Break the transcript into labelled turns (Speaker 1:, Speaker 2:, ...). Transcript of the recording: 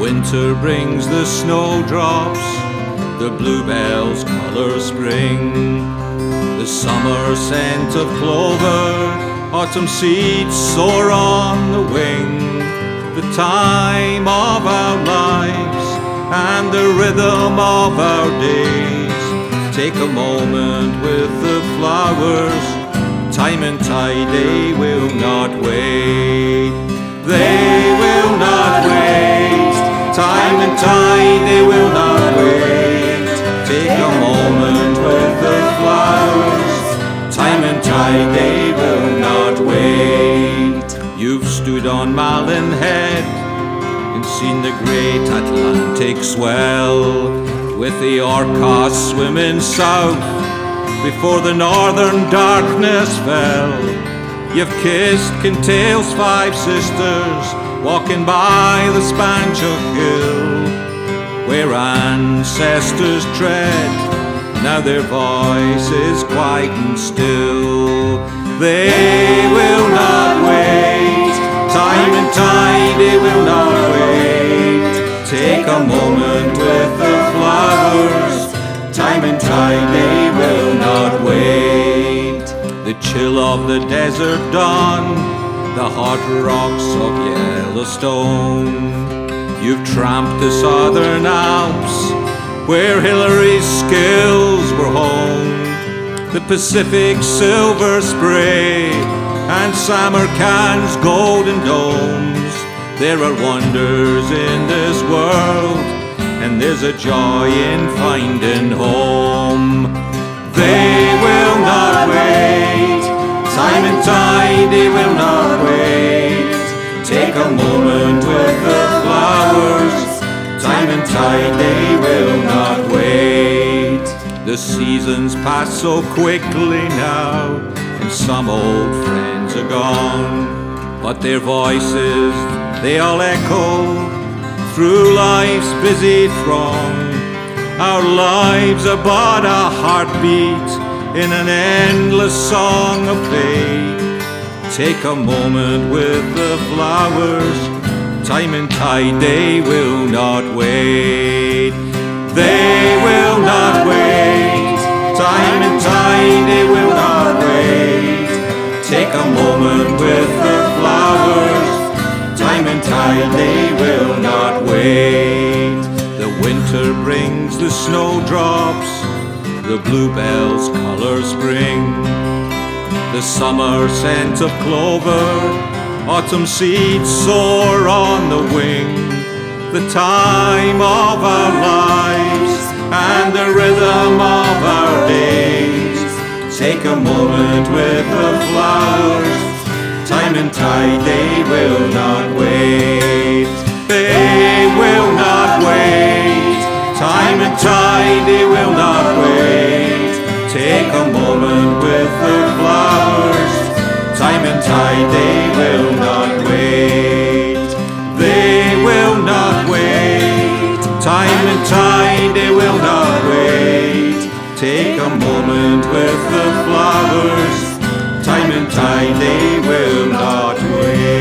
Speaker 1: winter brings the snowdrops, the bluebells colour spring, the summer scent of clover, autumn seeds soar on the wing. The time of our lives and the rhythm of our days. Take a moment with the flowers, time and tide, they will not wait. They will not wait, time and tide, they will not wait. Take a moment with the flowers, time and tide, they will not wait. You've stood on Malin Head and seen the great Atlantic swell, with the orcas swimming south before the northern darkness fell. You've kissed Kintail's five sisters, walking by the Spanchoch Hill, where ancestors tread, now their voices quiet and still. They will not wait, time and tide, they will not wait. Take a moment with the flowers, time and tide, they will not wait. The chill of the desert dawn, the hot rocks of Yellowstone. You've tramped the southern Alps, where Hillary's skills were honed. The Pacific silver spray and Samarkand's golden domes. There are wonders in this world, and there's a joy in finding home. They will not wait, time and tide, they will not wait. Take a moment with the flowers, time and tide, they will not wait. The seasons pass so quickly now, and some old friends are gone, but their voices, they all echo through life's busy throng. Our lives are but a heartbeat in an endless song of fate. Take a moment with the flowers, time and tide, they will not wait. They will not wait, time and tide, they will not wait. Take a moment with the flowers, time and tide, they will not wait. The winter brings the snowdrops, the bluebells colour spring, the summer scent of clover, autumn seeds soar on the wing. The time of our lives and the rhythm of our days. Take a moment with the flowers, time and tide, they will not wait. They will not wait, time and tide, they will not wait. Take a moment with the flowers, time and tide, they will not wait. They will not wait, time and tide, they will not wait. Take a moment with the flowers, time and tide, they will not wait.